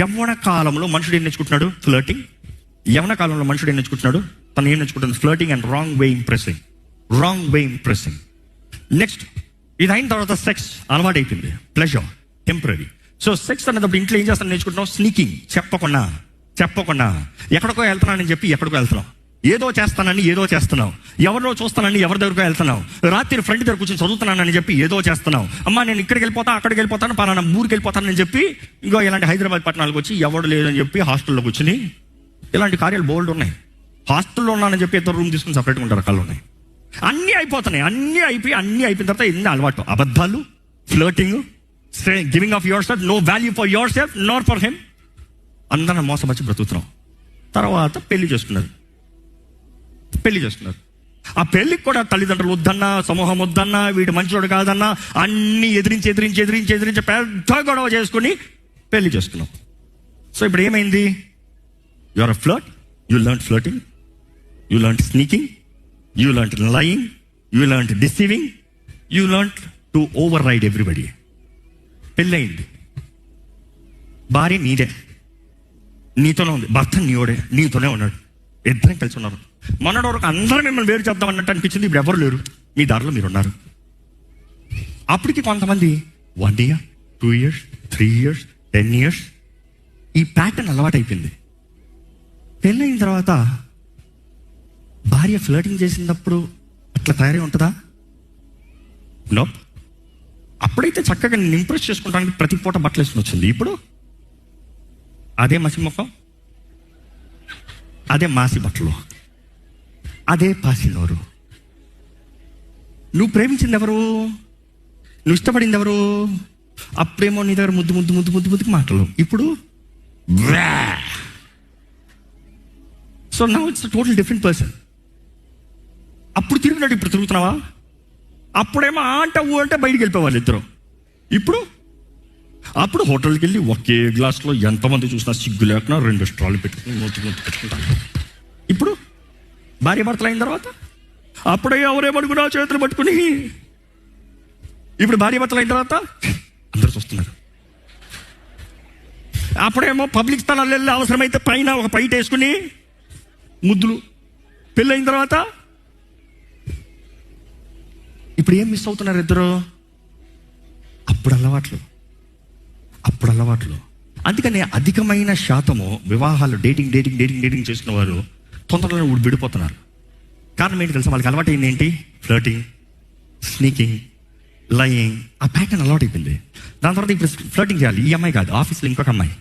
యవ్వన కాలంలో మనుషుడు ఏం నేర్చుకుంటున్నాడు? ఫ్లర్టింగ్. యవ్వన కాలంలో మనుషుడు ఏం నేర్చుకుంటున్నాడు? తను ఏం నేర్చుకుంటుంది? Flirting and wrong way impressing. Next ఇది అయిన తర్వాత సెక్స్ అలవాటు అయిపోయింది. Pleasure temporary. సో సెక్స్ అన్నప్పుడు ఇంట్లో ఏం చేస్తాను నేర్చుకుంటున్నావు? స్నీకింగ్. చెప్పకుండా ఎక్కడికో వెళ్తున్నానని చెప్పి ఎక్కడికో వెళ్తున్నావు. ఏదో చేస్తున్నావు. ఎవరిలో చూస్తానని ఎవరి దగ్గరకు వెళ్తున్నావు. రాత్రి ఫ్రెండ్ దగ్గర కూర్చొని చదువుతున్నానని చెప్పి ఏదో చేస్తున్నావు. అమ్మా నేను ఇక్కడికి వెళ్ళిపోతాను, అక్కడికి వెళ్ళిపోతాను, పలానా ఊరికి వెళ్ళిపోతానని చెప్పి ఇంకో ఇలాంటి హైదరాబాద్ పట్టణాలకు వచ్చి ఎవడు లేదని చెప్పి హాస్టల్లో కూర్చుని ఇలాంటి కార్యాలు బోల్డ్ ఉన్నాయి. హాస్టల్లో ఉన్నానని చెప్పి ఇద్దరు రూమ్ తీసుకుని సపరేట్గా ఉంటారు. కళ్ళు ఉన్నాయి. అన్నీ అయిపోతున్నాయి. అన్నీ అయిపోయిన తర్వాత ఎన్ని అలవాటు, అబద్ధాలు, flirting, giving off yourself, no value for yourself not for him. అందరం మోసపరిచి బ్రతుకుతున్నాం. తర్వాత పెళ్లి చేస్తున్నారు. ఆ పెళ్లికి కూడా తల్లిదండ్రులు వద్దన్నా, సమూహం వద్దన్నా, వీడు మంచివాడు కాదన్నా, అన్ని ఎదిరించి పెద్ద గొడవ చేసుకుని పెళ్లి చేసుకున్నాం. సో ఇప్పుడు ఏమైంది? You are a flirt, you learn flirting, you learn sneaking, you learn lying, you learn deceiving, you learn to override everybody. పెళ్ళయింది. భార్య నీదే, నీతోనే ఉంది. భర్త నీతోనే ఉన్నాడు. ఇద్దరం కలిసి ఉన్నారు. మొన్నటి వరకు అందరూ మిమ్మల్ని వేరు చేద్దాం అన్నట్టు అనిపించింది. ఇప్పుడు ఎవరు లేరు, మీ దారిలో మీరు ఉన్నారు. అప్పటికి కొంతమంది 1 year, 2 years, 3 years, 10 years ఈ ప్యాటర్న్ అలవాటు అయిపోయింది. పెళ్ళైన తర్వాత భార్య ఫ్లర్టింగ్ చేసినప్పుడు అట్లా తయారై ఉంటుందా? నో. అప్పుడైతే చక్కగా నేను ఇంప్రెస్ చేసుకుంటానికి ప్రతి పూట బట్టలు వేసుకుని వచ్చింది. ఇప్పుడు అదే మసిముఖం, అదే మాసి బట్టలు, అదే పాసి నోరు. నువ్వు ప్రేమించింది ఎవరు? నువ్వు ఇష్టపడింది ఎవరు? అప్పుడేమో నీ దగ్గర ముద్దు మాటలు. ఇప్పుడు so now it's total different person. అప్పుడు తిరిగినట్టు ఇప్పుడు తిరుగుతున్నావా? అప్పుడేమో అంటే బయటికి వెళ్ళిపోవాలి ఇద్దరు. అప్పుడు హోటల్కి వెళ్ళి ఒకే గ్లాస్లో ఎంతమంది చూసినా సిగ్గు లేకుండా 2 స్ట్రాలు పెట్టుకుని మూతి పెట్టుకుంటాను. ఇప్పుడు భార్య భర్తలు అయిన తర్వాత అప్పుడే ఎవరేమనుకున్నా చేతులు పట్టుకుని, ఇప్పుడు భార్య భర్తలు అయిన తర్వాత అందరూ చూస్తున్నారు. అప్పుడేమో పబ్లిక్ స్థలాలు వెళ్ళి అవసరమైతే పైన ఒక పైట వేసుకుని ముద్దులు. పెళ్ళైన తర్వాత ఇప్పుడు ఏం మిస్ అవుతున్నారు ఇద్దరు? అప్పుడు అలవాట్లు. అందుకని అధికమైన శాతము వివాహాలు డేటింగ్ చేస్తున్న వారు తొందరగా విడిపోతున్నారు. కారణం ఏంటి తెలుసా? వాళ్ళకి అలవాటు అయింది ఏంటి? Flirting, sneaking, lying. ఆ ప్యాటర్న్ అలవాటు అయిపోయింది. దాని తర్వాత ఇప్పుడు ఫ్లర్టింగ్ చేయాలి. ఈ అమ్మాయి కాదు, ఆఫీస్లో ఇంకొక అమ్మాయి.